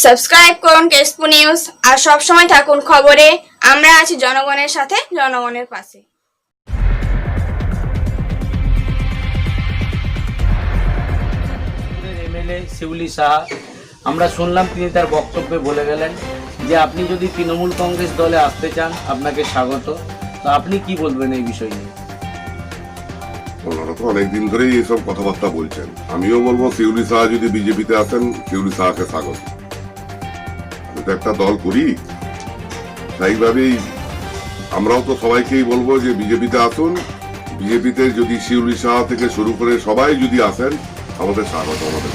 Subscribe করুন Keshpur news আর সব সময় থাকুন খবরে। আমরা আছি জনগণের সাথে, জনগণের পাশে। এমএলএ শিউলি সাহা, আমরা শুনলাম তিনি তার বক্তব্যে বলে গেলেন যে আপনি যদি তৃণমূল কংগ্রেস দলে আসতে চান আপনাকে স্বাগত। তো আপনি কি বলবেন এই বিষয় নিয়ে? ওনারা তো অনেকদিন ধরেই এইসব কথাবার্তা বলছেন। আমিও বলবো শিউলি সাহা যদি বিজেপিতে আসেন, শিউলি সাহাকে স্বাগত। আমি তো একটা দল করি, সেইভাবেই আমরাও তো সবাইকেই বলবো যে বিজেপিতে আসুন। বিজেপিতে যদি শিউলি সাহা থেকে শুরু করে সবাই যদি আসেন, আমাদের স্বাগত। আমাদের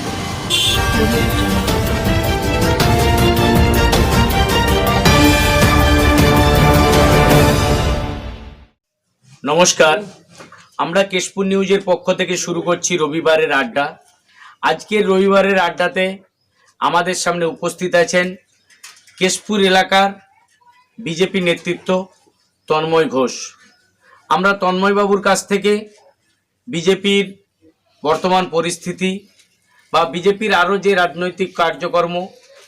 নমস্কার, আমরা কেশপুর নিউজের পক্ষ থেকে শুরু করছি রবিবারের আড্ডা। আজকের রবিবারের আড্ডাতে আমাদের সামনে উপস্থিত আছেন কেশপুর এলাকার বিজেপি নেতৃত্ব তন্ময় ঘোষ। আমরা তন্ময়বাবুর কাছ থেকে বিজেপির বর্তমান পরিস্থিতি বা বিজেপির আরও যে রাজনৈতিক কার্যকর্ম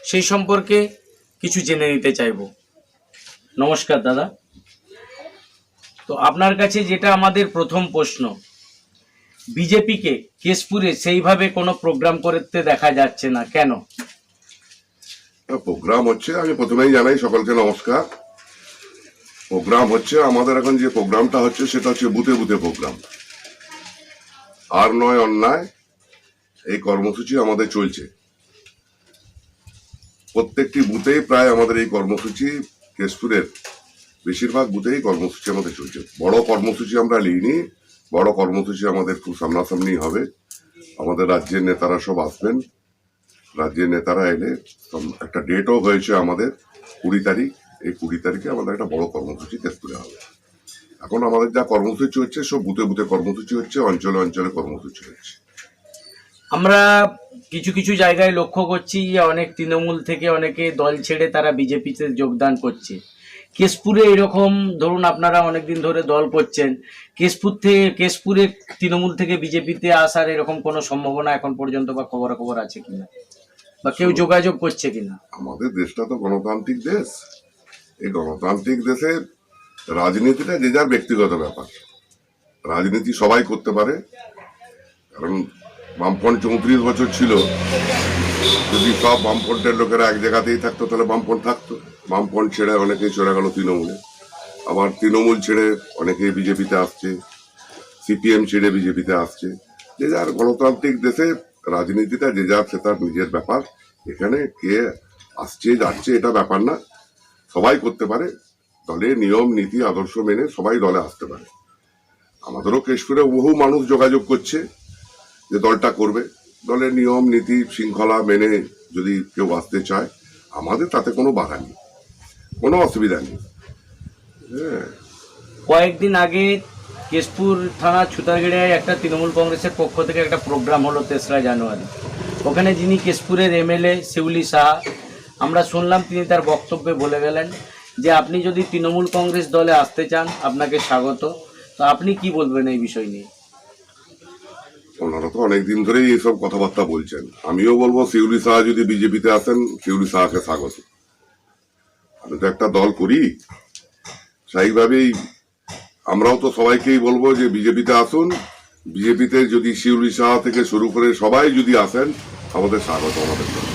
সেই সম্পর্কে কিছু জেনে নিতে চাইব। নমস্কার দাদা। তো আপনার কাছে যেটা আমাদের প্রথম প্রশ্ন, বিজেপিকে কেশপুরে সেইভাবে কোনো প্রোগ্রাম করতে দেখা যাচ্ছে না, কেন? প্রোগ্রাম হচ্ছে, আমি প্রথমেই জানাই সকলকে নমস্কার। প্রোগ্রাম হচ্ছে, আমাদের এখন যে প্রোগ্রামটা হচ্ছে সেটা হচ্ছে বুথে বুথে প্রোগ্রাম। আর নয় অন্যায়, এই কর্মসূচি আমাদের চলছে। প্রত্যেকটি বুথেই প্রায় আমাদের এই কর্মসূচি, কেশপুরের বেশিরভাগ বুথেই কর্মসূচি আমাদের চলছে। বড় কর্মসূচি আমরা নিইনি, বড় কর্মসূচি আমাদের খুব সামনাসামনি হবে। আমাদের রাজ্যের নেতারা সব আসবেন। রাজ্যের নেতারা এলে একটা ডেটও হয়েছে আমাদের 20 তারিখ। এই 20 তারিখে আমাদের একটা বড় কর্মসূচি কেশপুরে হবে। এখন আমাদের যা কর্মসূচি হচ্ছে সব বুথে বুথে কর্মসূচি হচ্ছে, অঞ্চলে অঞ্চলে কর্মসূচি হচ্ছে। আমরা কিছু কিছু জায়গায় লক্ষ্য করছি যে অনেক তৃণমূল থেকে অনেকে দল ছেড়ে তারা বিজেপিতে যোগদান করছে। কেশপুরে এরকম ধরুন আপনারা অনেকদিন ধরে দল করছেন, কেশপুরে তৃণমূল থেকে বিজেপিতে আসার এরকম কোনো সম্ভাবনা এখন পর্যন্ত বা খবর আছে কিনা, বা কেউ যোগাযোগ করছে কিনা? আমাদের দেশটা তো গণতান্ত্রিক দেশ। এই গণতান্ত্রিক দেশে রাজনীতিটা যে যার ব্যক্তিগত ব্যাপার। রাজনীতি সবাই করতে পারে, কারণ বামফ্রন্ট 34 বছর ছিল। যদি সব বামফ্রন্টের লোকেরা এক জায়গাতেই থাকতো তাহলে বামফ্রন্ট থাকতো। বামফ্রন্ট ছেড়ে অনেকেই চলে গেল তৃণমূলে, আবার তৃণমূল ছেড়ে অনেকেই বিজেপিতে আসছে, সিপিএম ছেড়ে বিজেপিতে আসছে। যে যার গণতান্ত্রিক দেশে রাজনীতিটা যে যার সে তার নিজের ব্যাপার। এখানে কে আসছে যাচ্ছে এটা ব্যাপার না, সবাই করতে পারে। দলের নিয়ম নীতি আদর্শ মেনে সবাই দলে আসতে পারে। আমাদেরও কেশপুরে বহু মানুষ যোগাযোগ করছে যে দলটা করবে। দলের নিয়ম নীতি শৃঙ্খলা মেনে যদি কেউ আসতে চায়, আমাদের তাতে কোনো বাধা নেই, কোনো অসুবিধা নেই। কয়েকদিন আগে কেশপুর থানা ছুতারগেড়ায় একটা তৃণমূল কংগ্রেসের পক্ষ থেকে একটা প্রোগ্রাম হলো 3রা জানুয়ারি। ওখানে যিনি কেশপুরের এমএলএ শিউলি সাহা, আমরা শুনলাম তিনি তার বক্তব্যে বলে গেলেন যে আপনি যদি তৃণমূল কংগ্রেস দলে আসতে চান আপনাকে স্বাগত। তো আপনি কি বলবেন এই বিষয় নিয়ে? ওনারা তো অনেকদিন ধরেই এইসব কথাবার্তা বলছেন। আমিও বলবো শিউলি সাহা যদি বিজেপিতে আসেন, শিউলি সাহাকে স্বাগত। আমি তো একটা দল করি, সেইভাবেই আমরাও তো সবাইকেই বলবো যে বিজেপিতে আসুন। বিজেপিতে যদি শিউলি সাহা থেকে শুরু করে সবাই যদি আসেন, আমাদের স্বাগত। আমাদের দল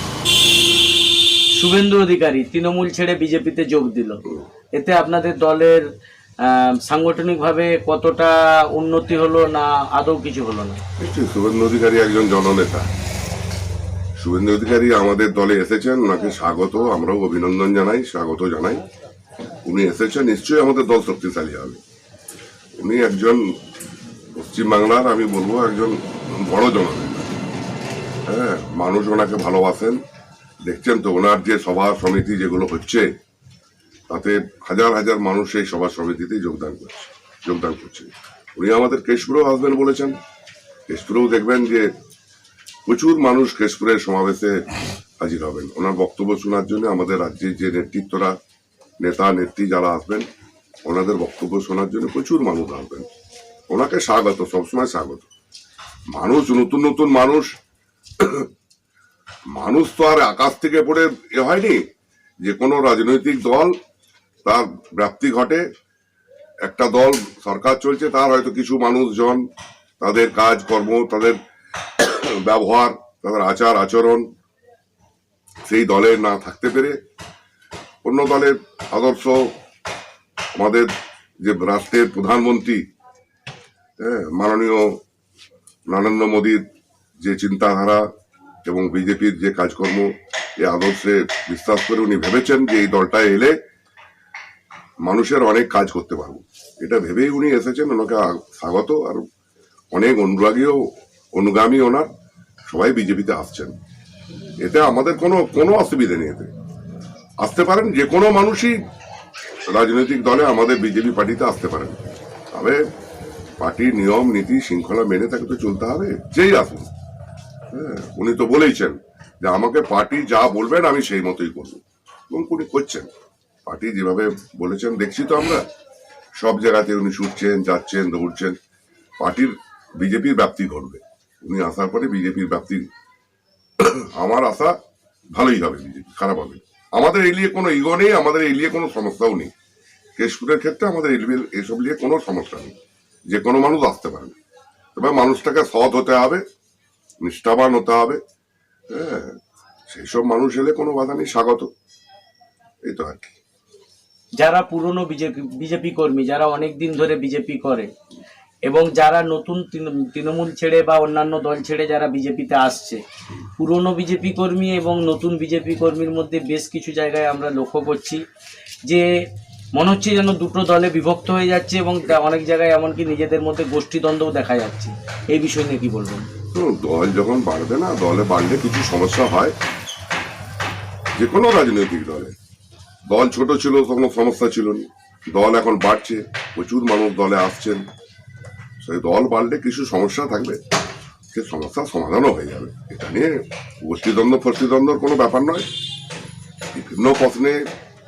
শুভেন্দু অধিকারী তৃণমূল ছেড়ে বিজেপিতে যোগ দিল, এতে আপনাদের দলের সাংগঠনিকভাবে কতটা উন্নতি হলো, না আদৌ কিছু হলো না? নিশ্চয়ই শুভেন্দু অধিকারী একজন জননেতা। শুভেন্দু অধিকারী আমাদের দলে এসেছেন, ওনাকে স্বাগত, আমরাও অভিনন্দন জানাই, স্বাগত জানাই। উনি এসেছেন, নিশ্চয়ই আমাদের দল শক্তিশালী হবে। উনি একজন পশ্চিমবাংলার, আমি বলবো একজন বড় জননেতা। হ্যাঁ, মানুষ ওনাকে ভালোবাসেন। দেখছেন তো ওনার যে সভা সমিতি যেগুলো হচ্ছে, তাতে হাজার হাজার মানুষ সেই সভা সমিতিতে যোগদান করছে। উনি আমাদের কেশপুরেও আসবেন বলেছেন। কেশপুরেও দেখবেন যে প্রচুর মানুষ কেশপুরের সমাবেশে হাজির হবেন ওনার বক্তব্য শোনার জন্য। আমাদের রাজ্যের যে নেতৃত্বরা, নেতা নেত্রী যারা আসবেন, ওনাদের বক্তব্য শোনার জন্য প্রচুর মানুষ আসবেন। ওনাকে স্বাগত, সবসময় স্বাগত। মানুষ, নতুন নতুন মানুষ মানুষ তো আর আকাশ থেকে পড়ে হয়নি। যে কোনো রাজনৈতিক দল তার ব্যাপ্তি ঘটে, একটা দল সরকার চলছে, তার হয়তো কিছু মানুষজন তাদের কাজকর্ম, তাদের ব্যবহার, তাদের আচার আচরণ সেই দলে না থাকতে পেরে অন্য দলের আদর্শ, আমাদের যে রাষ্ট্রের প্রধানমন্ত্রী মাননীয় নরেন্দ্র মোদীর যে চিন্তাধারা এবং বিজেপির যে কাজকর্ম, এই আদর্শে বিশ্বাস করে উনি ভেবেছেন যে এই দলটা এলে মানুষের অনেক কাজ করতে পারবো, এটা ভেবেই উনি এসেছেন। ওনাকে স্বাগত। আর অনেক অনুগামী ওনার সবাই বিজেপিতে আসছেন। এতে আমাদের কোনো অসুবিধা নেই। এতে আসতে পারেন যে কোনো মানুষই রাজনৈতিক দলে আমাদের বিজেপি পার্টিতে আসতে পারেন, তবে পার্টির নিয়ম নীতি শৃঙ্খলা মেনে তাকে তো চলতে হবে, যেই আসুন। উনি তো বলেইছেন যে আমাকে পার্টি যা বলবেন আমি সেই মতোই করব, এবং উনি করছেন। পার্টি যেভাবে বলেছেন দেখছি তো আমরা, সব জায়গাতে উনি ছুটছেন, যাচ্ছেন, দৌড়ছেন। পার্টির বিজেপির ব্যাপ্তি ঘটবে। উনি আসার পরে বিজেপির ব্যাপ্তি, আমার আশা ভালোই হবে, বিজেপি খারাপ হবে। আমাদের এই নিয়ে কোনো ইগো নেই, আমাদের এই নিয়ে কোনো সমস্যাও নেই। কেশপুরের ক্ষেত্রে আমাদের এসব নিয়ে কোনো সমস্যা নেই, যে কোনো মানুষ আসতে পারে। তবে মানুষটাকে সৎ হতে হবে, নিষ্ঠাবান হতে হবে। সেই সব মানুষ এলে কোনো বাধা নেই, স্বাগত। এই তো আর কি। যারা পুরনো বিজেপি কর্মী, যারা অনেক দিন ধরে বিজেপি করে এবং যারা নতুন তৃণমূল ছেড়ে বা অন্যান্য দল ছেড়ে যারা বিজেপিতে আসছে, পুরনো বিজেপি কর্মী এবং নতুন বিজেপি কর্মীর মধ্যে বেশ কিছু জায়গায় আমরা লক্ষ্য করছি যে মনে হচ্ছে যেন দুটো দলে বিভক্ত হয়ে যাচ্ছে, এবং অনেক জায়গায় এমনকি নিজেদের মধ্যে গোষ্ঠীদ্বন্দ্বও দেখা যাচ্ছে। এই বিষয় নিয়ে কি বলবেন? দল যখন বাড়বে না, দলে বাড়লে কিছু সমস্যা হয়, যে কোনো রাজনৈতিক দলে। দল ছোট ছিল কোনো সমস্যা ছিল না, দল এখন বাড়ছে, প্রচুর মানুষ দলে আসছেন, সেই দল বাড়লে কিছু সমস্যা থাকবে, সে সমস্যার সমাধানও হয়ে যাবে। এটা নিয়ে গোষ্ঠীদ্বন্দ্বর কোনো ব্যাপার নয়। বিভিন্ন প্রশ্নে,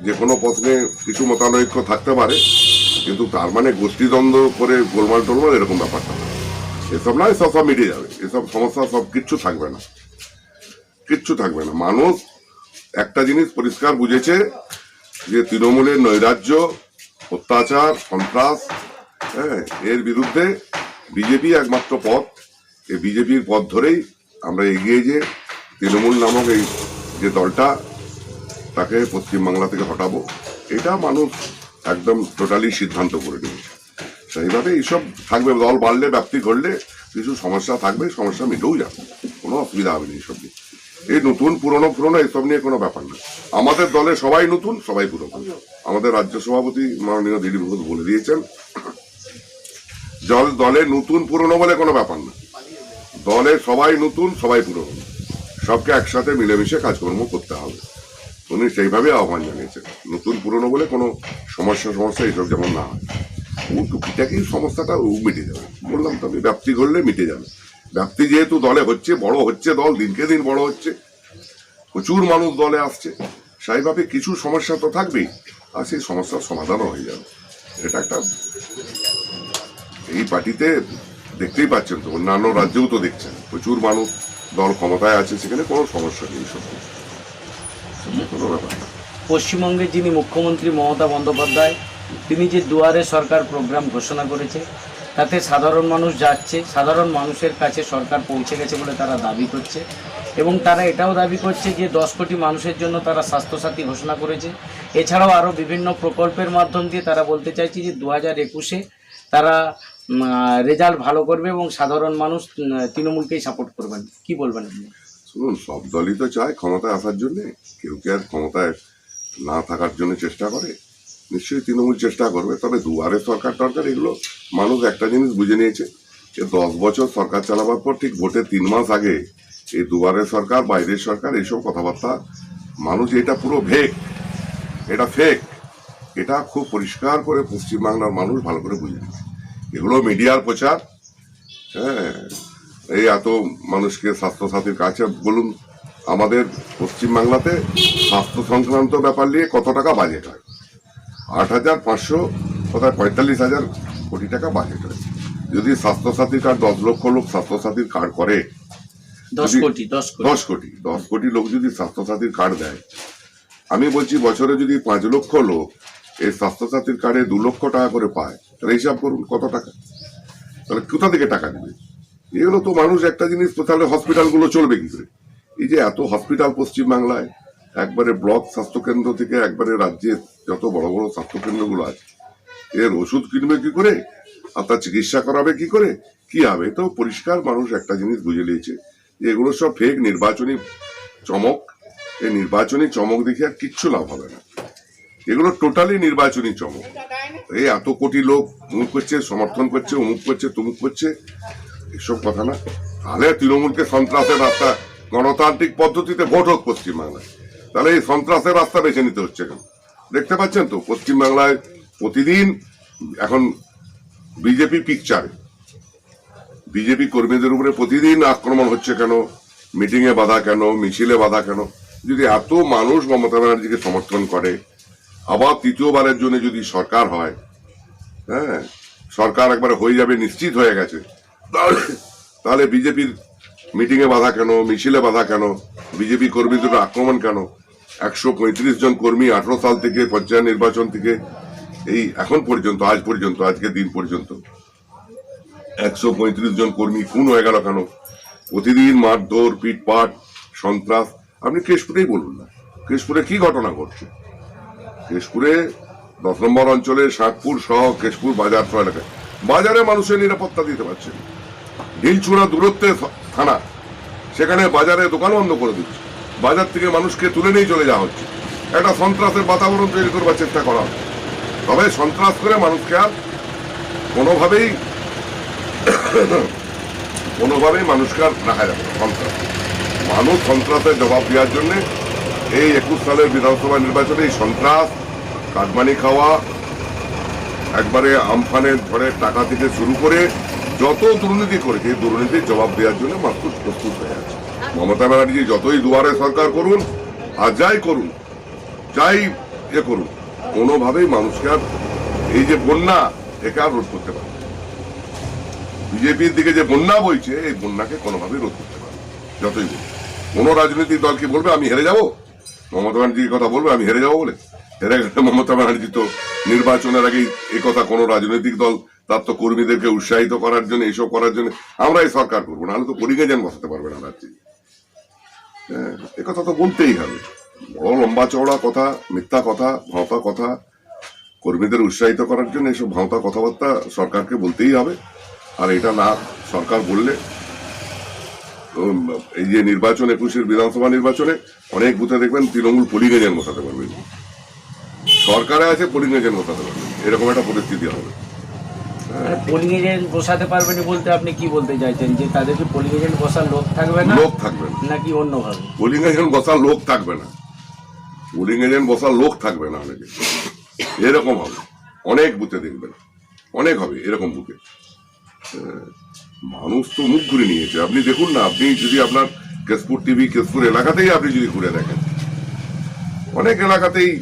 যে কোনো প্রশ্নে কিছু মতানৈক্য থাকতে পারে, কিন্তু তার মানে গোষ্ঠীদ্বন্দ্ব করে গোলমাল টোলমাল এরকম ব্যাপারটা নয়। এসব নয়, সব মিটে যাবে, এসব সমস্যা সব কিচ্ছু থাকবে না, কিচ্ছু থাকবে না। মানুষ একটা জিনিস পরিষ্কার বুঝেছে যে তৃণমূলের নৈরাজ্য, অত্যাচার, সন্ত্রাস, এর বিরুদ্ধে বিজেপি একমাত্র পথ। এই বিজেপির পথ ধরেই আমরা এগিয়ে যে তৃণমূল নামক এই যে দলটা, তাকে পশ্চিমবাংলা থেকে হটাবো, এটা মানুষ একদম টোটালি সিদ্ধান্ত করে নিয়েছে। সেইভাবে এইসব থাকবে। দল বাড়লে, ব্যাপ্তি ঘটলে কিছু সমস্যা থাকবে, সমস্যা মিটেও যাবে, কোনো অসুবিধা হবে না এইসব নিয়ে। এই নতুন পুরনো এসব নিয়ে কোনো ব্যাপার না। আমাদের দলে সবাই নতুন, সবাই পুরনো। আমাদের রাজ্য সভাপতি মাননীয় দিলীপ ঘোষ বলে দিয়েছেন, দলে নতুন পুরনো বলে কোনো ব্যাপার না, দলে সবাই নতুন, সবাই পুরনো, সবকে একসাথে মিলেমিশে কাজকর্ম করতে হবে। উনি সেইভাবে আহ্বান জানিয়েছেন। নতুন পুরনো বলে কোনো সমস্যা এইসব যেমন না হয়, টুকিটাকি সমস্যাটা মিটে যাবে। বললাম তো আমি, ব্যাপ্তি ঘটলে মিটে যাবে। ব্যাপ্তি যেহেতু দলে হচ্ছে, বড় হচ্ছে দল, দিনকে দিন বড় হচ্ছে, প্রচুর মানুষ দলে আসছে, সেইভাবে কিছু সমস্যা তো থাকবেই, আর সেই সমস্যার সমাধানও হয়ে যাবে। এটা একটা, এই পার্টিতে দেখতেই পাচ্ছেন তো, অন্যান্য রাজ্যেও তো দেখছেন, প্রচুর মানুষ, দল ক্ষমতায় আছে, সেখানে কোনো সমস্যা নেই, সব কোনো ব্যাপার না। পশ্চিমবঙ্গের যিনি মুখ্যমন্ত্রী মমতা বন্দ্যোপাধ্যায়, তিনি যে দুয়ারে সরকার প্রোগ্রাম ঘোষণা করেছে, তাতে সাধারণ মানুষ যাচ্ছে, সাধারণ মানুষের কাছে সরকার পৌঁছে গেছে বলে তারা দাবি করছে, এবং তারা এটাও দাবি করছে যে 10 কোটি মানুষের জন্য তারা স্বাস্থ্যসাথী ঘোষণা করেছে। এছাড়াও আরও বিভিন্ন প্রকল্পের মাধ্যম দিয়ে তারা বলতে চাইছে যে 2021-এ তারা রেজাল্ট ভালো করবে এবং সাধারণ মানুষ তৃণমূলকেই সাপোর্ট করবেন। কি বলবেন আপনি? শুনুন, সব দলই তো চায় ক্ষমতায় আসার জন্য, কেউ কি আর ক্ষমতায় না থাকার জন্য চেষ্টা করে? নিশ্চয়ই তৃণমূল চেষ্টা করবে। তবে দুয়ারে সরকার টরকার এগুলো মানুষ একটা জিনিস বুঝে নিয়েছে যে 10 বছর সরকার চালাবার পর ঠিক ভোটের 3 মাস আগে এই দুয়ারে সরকার, বাইরের সরকার, এইসব কথাবার্তা মানুষ, এটা পুরো এটা ফেক, এটা খুব পরিষ্কার করে পশ্চিমবাংলার মানুষ ভালো করে বুঝে নিয়েছে। এগুলো মিডিয়ার প্রচার। এই এত মানুষকে স্বাস্থ্যসাথীর কাছে বলুন, আমাদের পশ্চিমবাংলাতে স্বাস্থ্য সংক্রান্ত ব্যাপার নিয়ে কত টাকা বাজেট হয়? 8,500 কোথায় 45,000 কোটি টাকা বাজেট হয়। যদি স্বাস্থ্যসাথী কার্ড 10 লক্ষ লোক স্বাস্থ্যসাথীর কার্ড করে, 10 যদি- কোটি 10 কোটি লোক যদি স্বাস্থ্যসাথীর কার্ড দেয়, আমি বলছি বছরে যদি 5 লক্ষ লোক এই স্বাস্থ্যসাথীর কার্ডে 2 লক্ষ টাকা করে পায়, তাহলে হিসাব করুন কত টাকা, তাহলে কোথা থেকে টাকা দিবে? এগুলো তো মানুষ একটা জিনিস তো, তাহলে হসপিটালগুলো চলবে কি করে? এই যে এত হসপিটাল পশ্চিমবাংলায়, একবারে ব্লক স্বাস্থ্যকেন্দ্র থেকে একবারে রাজ্যের যত বড় বড় স্বাস্থ্যকেন্দ্রগুলো আছে, এর ওষুধ কিনবে কি করে আর তার চিকিৎসা করাবে কি করে, কি হবে? তো পরিষ্কার মানুষ একটা জিনিস বুঝে নিয়েছে যে এগুলো সব ফেক নির্বাচনী চমক। এই নির্বাচনী চমক দেখে আর কিচ্ছু লাভ হবে না, এগুলো টোটালি নির্বাচনী চমক। এই এত কোটি লোক মুখ করছে, সমর্থন করছে, অমুক করছে, তমুক করছে, এসব কথা না। তাহলে তৃণমূলকে সন্ত্রাসের রাস্তা, গণতান্ত্রিক পদ্ধতিতে ভোট হোক পশ্চিমবাংলায়, তাহলে এই সন্ত্রাসের রাস্তা বেছে নিতে হচ্ছে কেন? দেখতে পাচ্ছেন তো পশ্চিমবাংলায় প্রতিদিন এখন বিজেপি পিকচারে, বিজেপি কর্মীদের উপরে প্রতিদিন আক্রমণ হচ্ছে কেন, মিটিং এ বাধা কেন, মিছিলে বাধা কেন? যদি এত মানুষ মমতা ব্যানার্জিকে সমর্থন করে, আবার তৃতীয়বারের জন্য যদি সরকার হয়, হ্যাঁ সরকার একবার হয়ে যাবে নিশ্চিত হয়ে গেছে, তাহলে বিজেপির মিটিং এ বাধা কেন, মিছিলে বাধা কেন, বিজেপি কর্মীদের আক্রমণ কেন? 135 জন কর্মী 18 সাল থেকে পঞ্চায়েত নির্বাচন থেকে এই এখন পর্যন্ত, আজ পর্যন্ত, আজকের দিন পর্যন্ত 135 জন কর্মী খুন হয়ে গেল কেন? প্রতিদিন মারধর, পিটপাট, সন্ত্রাস। আপনি কেশপুরেই বলুন না, কেশপুরে কি ঘটনা ঘটছে? কেশপুরে 10 নম্বর অঞ্চলে শাকপুর সহ কেশপুর বাজার সহ এলাকায় বাজারে মানুষের নিরাপত্তা দিতে পারছে না। ঢিলছুড়া দূরত্বে থানা, সেখানে বাজারে দোকান বন্ধ করে দিচ্ছে, বাজার থেকে মানুষকে তুলে নিয়ে চলে যাওয়া হচ্ছে। একটা সন্ত্রাসের বাতাবরণ তৈরি করবার চেষ্টা করা হচ্ছে। তবে সন্ত্রাস করে মানুষকে আর কোনোভাবেই মানুষকে আর রাখা যাবে না। সন্ত্রাস, মানুষ সন্ত্রাসের জবাব দেওয়ার জন্য এই 21 সালের বিধানসভা নির্বাচনে এই সন্ত্রাস, কাটমানি খাওয়া, একবারে আমফানের ঝড়ের টাকা থেকে শুরু করে যত দুর্নীতি করেছে, এই দুর্নীতির জবাব দেওয়ার জন্য মানুষ প্রস্তুত হয়ে আছে। মমতা ব্যানার্জি যতই দুয়ারে সরকার করুন আর যাই করুন, যাই করুন, কোনোভাবেই মানুষকে আর এই যে বন্যা, একে আর রোধ করতে পারে। বিজেপির দিকে যে বন্যা বইছে, এই বন্যাকে কোনোভাবেই রোধ করতে পারে। যতই বলুন, কোন রাজনৈতিক দল কি বলবে আমি হেরে যাব? মমতা ব্যানার্জির কথা বলবে আমি হেরে যাবো বলে? হেরে গেলে মমতা ব্যানার্জি তো নির্বাচনের আগেই এই কথা কোনো রাজনৈতিক দল তার তো কর্মীদেরকে উৎসাহিত করার জন্য, এইসব করার জন্য আমরা এই সরকার করবো, নাহলে তো পরিগে যেন বসাতে পারবে না রাজ্যে। হ্যাঁ, এ কথা তো বলতেই হবে। বড় লম্বা চওড়া কথা, মিথ্যা কথা, ভাঁওতা কথা, কর্মীদের উৎসাহিত করার জন্য এসব ভাঁওতা কথাবার্তা সরকারকে বলতেই হবে। আর এটা না সরকার বললে এই যে নির্বাচন 21-এর বিধানসভা নির্বাচনে অনেক বুথে দেখবেন তৃণমূল পোলিং এজেন্ট বসাতে পারবে, সরকারে আছে পোলিং এজেন্ট বসাতে পারবে, এরকম একটা পরিস্থিতি হবে। পোলিং এজেন্ট বসাতে পারবেন বলতে আপনি কি বলতে চাইছেন, যে তাদেরকে পোলিং এজেন্ট বসার লোক থাকবে না? লোক থাকবে না, নাকি অন্যভাবে? পোলিং এজেন্ট বসার লোক থাকবে না, পোলিং এজেন্ট বসার লোক থাকবে না অনেকে, এরকম হবে অনেক বুথে দেখবেন, অনেক হবে এরকম বুথে। মানুষ তো মুখ ঘুরে নিয়েছে, আপনি দেখুন না, আপনি যদি আপনার কেশপুর টিভি, কেশপুর এলাকাতেই আপনি যদি ঘুরে দেখেন, অনেক এলাকাতেই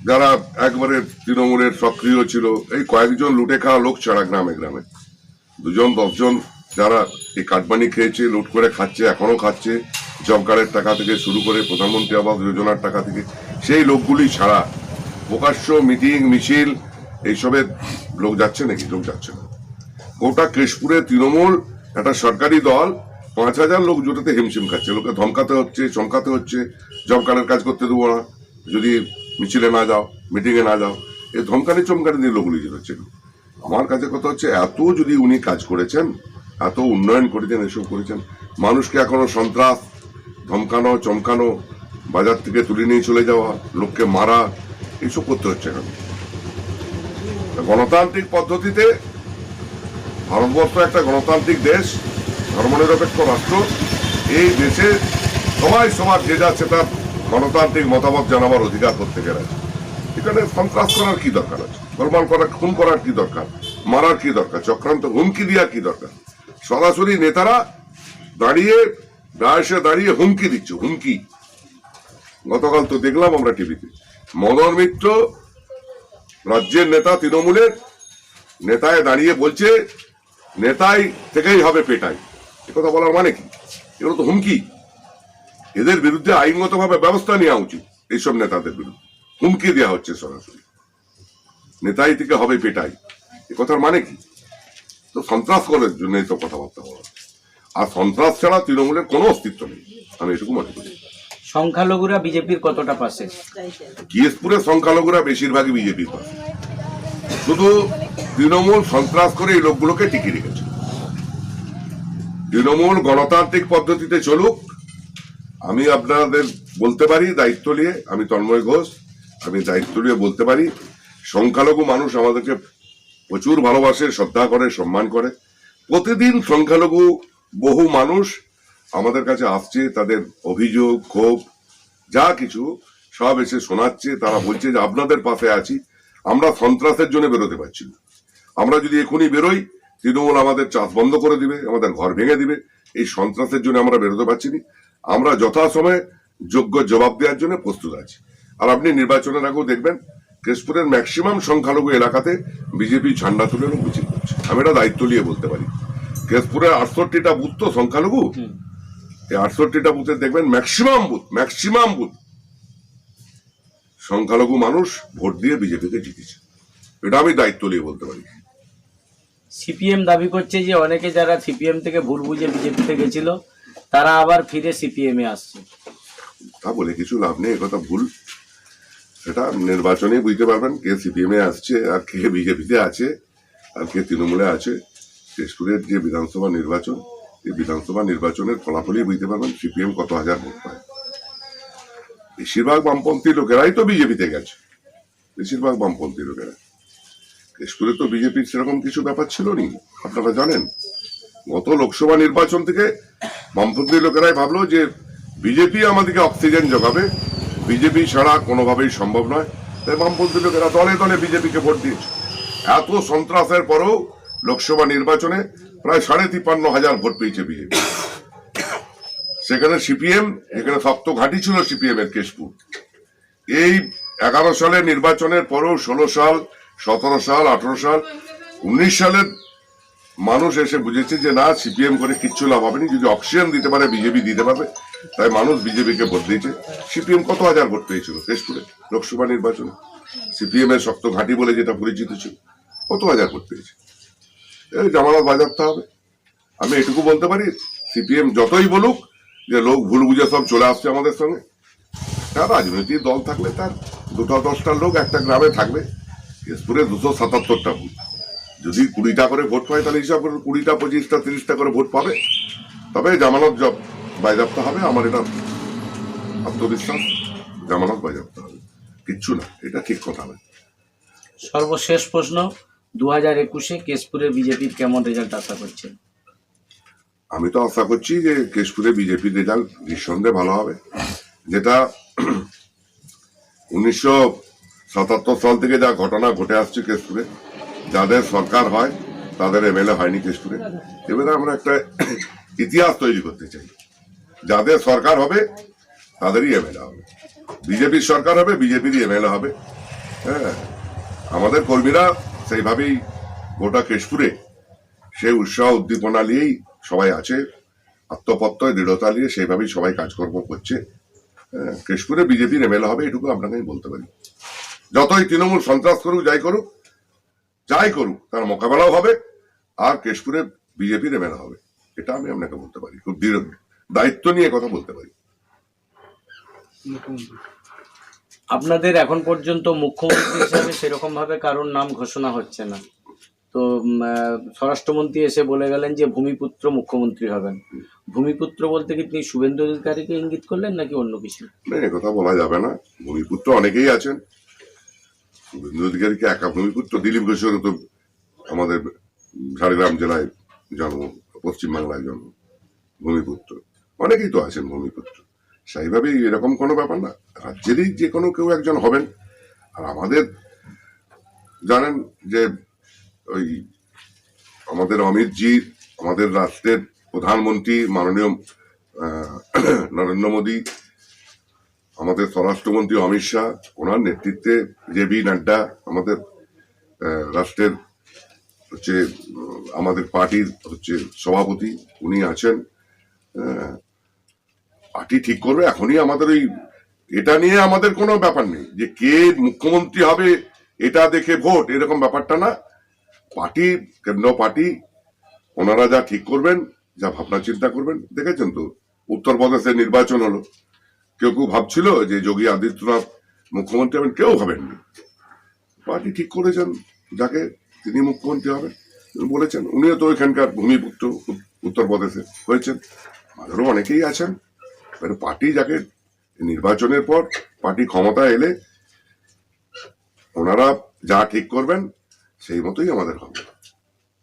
যারা একবারে তৃণমূলের সক্রিয় ছিল, এই কয়েকজন লুটে খাওয়া লোক ছাড়া গ্রামে গ্রামে 2-10 জন যারা এই কাটমানি খেয়েছে, লুট করে খাচ্ছে, এখনো খাচ্ছে, জব কার্ডের টাকা থেকে শুরু করে প্রধানমন্ত্রী আবাস যোজনার টাকা থেকে, সেই লোকগুলি ছাড়া প্রকাশ্য মিটিং মিছিল এইসবের লোক যাচ্ছে নাকি? লোক যাচ্ছে না। গোটা কেশপুরে তৃণমূল একটা সরকারি দল 5,000 লোক জোটাতে হিমশিম খাচ্ছে, লোকে ধমকাতে হচ্ছে, চমকাতে হচ্ছে, জব কার্ডের কাজ করতে দেবো না যদি মিছিলে না যাও, মিটিং এ না যাও, এই ধমকানি চমকানি দিয়ে লোকগুলি জোটাচ্ছে। আমার কাছে কথা হচ্ছে, এত যদি উনি কাজ করেছেন, এত উন্নয়ন করেছেন, এসব করেছেন, মানুষকে এখনো সন্ত্রাস, ধমকানো, চমকানো, বাজার থেকে তুলে নিয়ে চলে যাওয়া, লোককে মারা, এইসব করতে হচ্ছে কেন? গণতান্ত্রিক পদ্ধতিতে ভারতবর্ষ একটা গণতান্ত্রিক দেশ, ধর্মনিরপেক্ষ রাষ্ট্র, এই দেশে সবাই সবার যে যাচ্ছে তার গণতান্ত্রিক মতামত জানাবার অধিকার প্রত্যেকের আছে। এখানে সন্ত্রাস করার কি দরকার আছে? গোলমাল করার, খুন করার কি দরকার? মারার কি দরকার? চক্রান্ত, হুমকি দেওয়ার কি দরকার? সরাসরি নেতারা দাঁড়িয়ে ডায়াসে দাঁড়িয়ে হুমকি দিচ্ছে, হুমকি। গতকাল তো দেখলাম আমরা টিভিতে, মদন মিত্র রাজ্যের নেতা, তৃণমূলের নেতায় দাঁড়িয়ে বলছে নেতাই থেকেই হবে পেটাই। এ কথা বলার মানে কি? এগুলো তো হুমকি। এদের বিরুদ্ধে আইনগতভাবে ব্যবস্থা নেওয়া উচিত। এইসব নেতাদের বিরুদ্ধে হুমকি দেওয়া হচ্ছে সরাসরি, নেতাই থেকে হবে পেটাই। এ কথার মানে কি? তো সন্ত্রাস করার জন্য তো কথাবার্তা বলা, আর সন্ত্রাস ছাড়া তৃণমূলের কোনো অস্তিত্ব নেই, আমি এটুকু মনে করি। সংখ্যালঘুরা বিজেপির কতটা পাশে? কেশপুরের সংখ্যালঘুরা বেশিরভাগই বিজেপির পাশে। শুধু তৃণমূল সন্ত্রাস করে এই লোকগুলোকে টিকিয়ে রেখেছে। তৃণমূল গণতান্ত্রিক পদ্ধতিতে চলুক, আমি আপনাদের বলতে পারি দায়িত্ব নিয়ে, আমি তন্ময় ঘোষ, আমি দায়িত্ব নিয়ে বলতে পারি, সংখ্যালঘু মানুষ আমাদেরকে প্রচুর ভালোবাসে, শ্রদ্ধা করে, সম্মান করে। প্রতিদিন সংখ্যালঘু বহু মানুষ আমাদের কাছে আসছে, তাদের অভিযোগ, ক্ষোভ, যা কিছু সব এসে শোনাচ্ছে। তারা বলছে যে আপনাদের পাশে আছি, আমরা সন্ত্রাসের জন্য বেরোতে পারছি না। আমরা যদি এখনই বেরোই, তৃণমূল আমাদের চাষ বন্ধ করে দিবে, আমাদের ঘর ভেঙে দিবে। এই সন্ত্রাসের জন্য আমরা বেরোতে পারছি না। আমরা যথাসময়ে যোগ্য জবাব দেওয়ার জন্য প্রস্তুত আছি। আর আপনি নির্বাচনের আগেও দেখবেন কেশপুরের ম্যাক্সিমাম সংখ্যালঘু এলাকাতে বিজেপি ঝান্ডা তুলে মিছিল করছে। আমি এটা দায়িত্ব নিয়ে বলতে পারি। কেশপুরের 68টা বুথ তো সংখ্যালঘু, এই 68টা বুথে দেখবেন ম্যাক্সিমাম বুথ সংখ্যালঘু মানুষ ভোট দিয়ে বিজেপিকে জিতেছে। এটা আমি দায়িত্ব নিয়ে বলতে পারি। সিপিএম দাবি করছে যে অনেকে যারা সিপিএম থেকে ভুল বুঝে বিজেপিতে গেছিল তারা আবার ফিরে সিপিএম এ আসছে। তা বলে কিছু লাভ নেই, কথা ভুল। সেটা নির্বাচনে বুঝতে পারবেন কে সিপিএম এ আসছে আর কে বিজেপিতে আছে আর কে তৃণমূলে আছে। কেশপুরের যে বিধানসভা নির্বাচন, এই বিধানসভা নির্বাচনের ফলাফলই বুঝতে পারবেন সিপিএম কত হাজার ভোট পায়। বেশিরভাগ বামপন্থী লোকেরাই তো বিজেপিতে গেছে, বেশিরভাগ বামপন্থী লোকেরা। কেশপুরে তো বিজেপির সেরকম কিছু ব্যাপার ছিল নি, আপনারা জানেন। গত লোকসভা নির্বাচন থেকে বামপন্থী লোকেরাই ভাবলো যে বিজেপি আমাদেরকে অক্সিজেন যোগাবে, বিজেপি ছাড়া কোনোভাবেই সম্ভব নয়। তাই বামপন্থী লোকেরা দলে দলে বিজেপিকে ভোট দিয়েছে। এত সন্ত্রাসের পরেও লোকসভা নির্বাচনে প্রায় 53,500 ভোট পেয়েছে বিজেপি। সেখানে সিপিএম, এখানে শক্ত ঘাঁটি ছিল সিপিএম এর কেশপুর। এই 11 সালের নির্বাচনের পরেও 16 সাল, 17 সাল, 18 সাল, 19 সালের মানুষ এসে বুঝেছে যে না, সিপিএম করে কিচ্ছু লাভ হবে না, যদি অক্সিজেন দিতে পারে বিজেপি দিতে পারবে। তাই মানুষ বিজেপিকে ভোট দিয়েছে। সিপিএম কত হাজার ভোট পেয়েছিল কেশপুরে লোকসভা নির্বাচনে? সিপিএম এর শক্ত ঘাঁটি বলে যেটা পরিচিত ছিল, কত হাজার ভোট পেয়েছে। এই জামানত বাজাতে হবে। আমি এটুকু বলতে পারি, সিপিএম যতই বলুক যে লোক ভুল বুঝে সব চলে আসছে আমাদের সঙ্গে, তার রাজনৈতিক দল থাকলে তার 2-10টা লোক একটা গ্রামে থাকবে। কেশপুরে 277টা বুথ, যদি 20টা করে ভোট পায় তাহলে হিসাব করে 20টা, 25টা, 30টা করে ভোট পাবে। তবে জামানত বাজেয়াপ্ত হবে। আমার এটা আত্মবিশ্বাস, জামানত বাজেয়াপ্ত হবে, কিচ্ছু না, এটা ঠিক কথা নয়। সর্বশেষ প্রশ্ন, 2021-এ কেশপুরের বিজেপির কেমন রেজাল্ট আশা করছেন? আমি তো আশা করছি যে কেশপুরে বিজেপির রেজাল্ট নিঃসন্দেহে ভালো হবে। যেটা 1977 সাল থেকে যা ঘটনা ঘটে আসছে কেশপুরে, যাদের সরকার হয় তাদের এমএলএ হয়নি কেশপুরে। এবারে আমরা একটা ইতিহাস তৈরি করতে চাই, যাদের সরকার হবে তাদেরই এমএলএ হবে, বিজেপির সরকার হবে বিজেপিরই এমএলএ হবে। হ্যাঁ, আমাদের কর্মীরা সেইভাবেই গোটা কেশপুরে সেই উৎসাহ উদ্দীপনা নিয়েই সবাই আছে, আত্মপত্যয় দৃঢ়তা নিয়ে সেইভাবেই সবাই কাজকর্ম করছে। কেশপুরে বিজেপির এমএলএ হবে, এটুকু আপনাকে আমি বলতে পারি। যতই তৃণমূল সন্ত্রাস করুক, যাই করুক তার মোকাবেলাও হবে, আর কেশপুরে বিজেপির এমএলএ হবে, এটা আমি আপনাকে বলতে পারি, খুব দৃঢ় দায়িত্ব নিয়ে কথা বলতে পারি। আপনাদের এখন পর্যন্ত মুখ্যমন্ত্রী হিসাবে সেরকম ভাবে কারোর নাম ঘোষণা হচ্ছে না, তো স্বরাষ্ট্রমন্ত্রী এসে বলে গেলেন যে ভূমিপুত্র মুখ্যমন্ত্রী হবেন। ভূমিপুত্র বলতে কি তিনি শুভেন্দু অধিকারীকে ইঙ্গিত করলেন নাকি অন্য কিছু? না, কথা বলা যাবে না। ভূমিপুত্র অনেকেই আছেন, শুভেন্দু অধিকারীকে একা ভূমিপুত্র। দিলীপ ঘোষের তো আমাদের ঝাড়গ্রাম জেলায় জন্ম, পশ্চিমবাংলায় জন্ম, ভূমিপুত্র অনেকেই তো আছেন ভূমিপুত্র। সেইভাবেই এরকম কোনো ব্যাপার না, রাজ্যেরই যে কোনো কেউ একজন হবেন। আর আমাদের জানেন যে ওই আমাদের অমিতজি, আমাদের রাষ্ট্রের প্রধানমন্ত্রী মাননীয় নরেন্দ্র মোদী, আমাদের স্বরাষ্ট্রমন্ত্রী অমিত শাহ, ওনার নেতৃত্বে জেপি নাড্ডা, আমাদের রাষ্ট্রের আমাদের পার্টির সভাপতি, উনি আছেন। পার্টি ঠিক করবে। এখনই আমাদের ওই এটা নিয়ে আমাদের কোনো ব্যাপার নেই যে কে মুখ্যমন্ত্রী হবে এটা দেখে ভোট, এরকম ব্যাপারটা না। পার্টি, কেন্দ্র পার্টি, ওনারা যা ঠিক করবেন, যা ভাবনা চিন্তা করবেন। দেখেছেন তো উত্তরপ্রদেশে নির্বাচন হলো, কেউ কেউ ভাবছিল যে যোগী আদিত্যনাথ মুখ্যমন্ত্রী হবেন, কেউ ভাবেননি। পার্টি ঠিক করেছেন যাকে তিনি মুখ্যমন্ত্রী হবেন বলেছেন। উনিও তো এখানকার ভূমিপুত্র, উত্তরপ্রদেশে হয়েছেন, আরো অনেকেই আছেন। পার্টি যাকে নির্বাচনের পর পার্টি ক্ষমতা এলে ওনারা যা ঠিক করবেন সেই মতোই আমাদের হবে।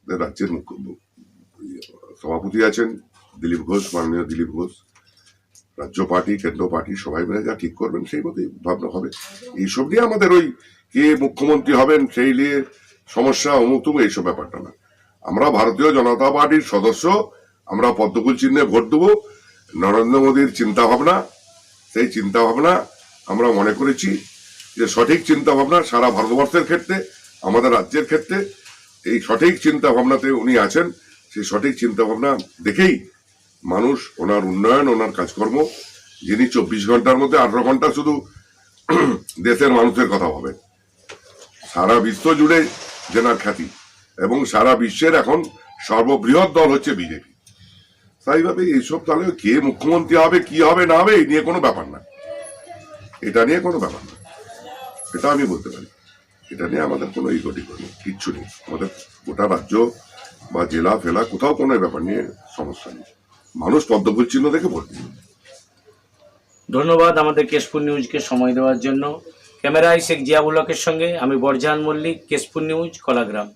রাজ্যের মুখ্য সভাপতি আছেন দিলীপ ঘোষ, মাননীয় দিলীপ ঘোষ। রাজ্য পার্টি, কেন্দ্র পার্টি সবাই মিলে যা ঠিক করবেন সেই মতোই ভাবনা হবে। এইসব নিয়ে আমাদের ওই কে মুখ্যমন্ত্রী হবেন সেই নিয়ে সমস্যা, অমুক তুমুক এইসব ব্যাপারটা না। আমরা ভারতীয় জনতা পার্টির সদস্য, আমরা পদ্মফুল চিহ্নে ভোট দেবো। নরেন্দ্র মোদীর চিন্তা ভাবনা, সেই চিন্তা ভাবনা আমরা মনে করেছি যে সঠিক চিন্তা ভাবনা সারা ভারতবর্ষের ক্ষেত্রে, আমাদের রাজ্যের ক্ষেত্রে এই সঠিক চিন্তা ভাবনাতে উনি আছেন। সেই সঠিক চিন্তা ভাবনা দেখেই মানুষ ওনার উন্নয়ন, ওনার কাজকর্ম, যিনি 24 ঘন্টার মধ্যে 18 ঘন্টা শুধু দেশের মানুষের কথা ভাবে, সারা বিশ্ব জুড়ে যেনার খ্যাতি, এবং সারা বিশ্বের এখন সর্ববৃহৎ দল হচ্ছে বিজেপি। তাইভাবে এইসব তাহলে কে মুখ্যমন্ত্রী হবে, কি হবে না হবে, এই নিয়ে কোনো ব্যাপার না, এটা নিয়ে কোনো ব্যাপার না, এটা আমি বলতে পারি। এটা নিয়ে আমাদের কোনো ইগোটি নেই, কিচ্ছু নেই। আমাদের গোটা রাজ্য বা জেলা ফেলা কোথাও কোনো ব্যাপার নিয়ে সমস্যা নেই। মানুষ পদ্মফুল চিহ্ন দেখে ভোট দিন। ধন্যবাদ আমাদের কেশপুর নিউজকে সময় দেওয়ার জন্য। ক্যামেরায় শেখ জিয়াউল হকের সঙ্গে আমি বরজাহান মল্লিক, কেশপুর নিউজ, কলাগ্রাম।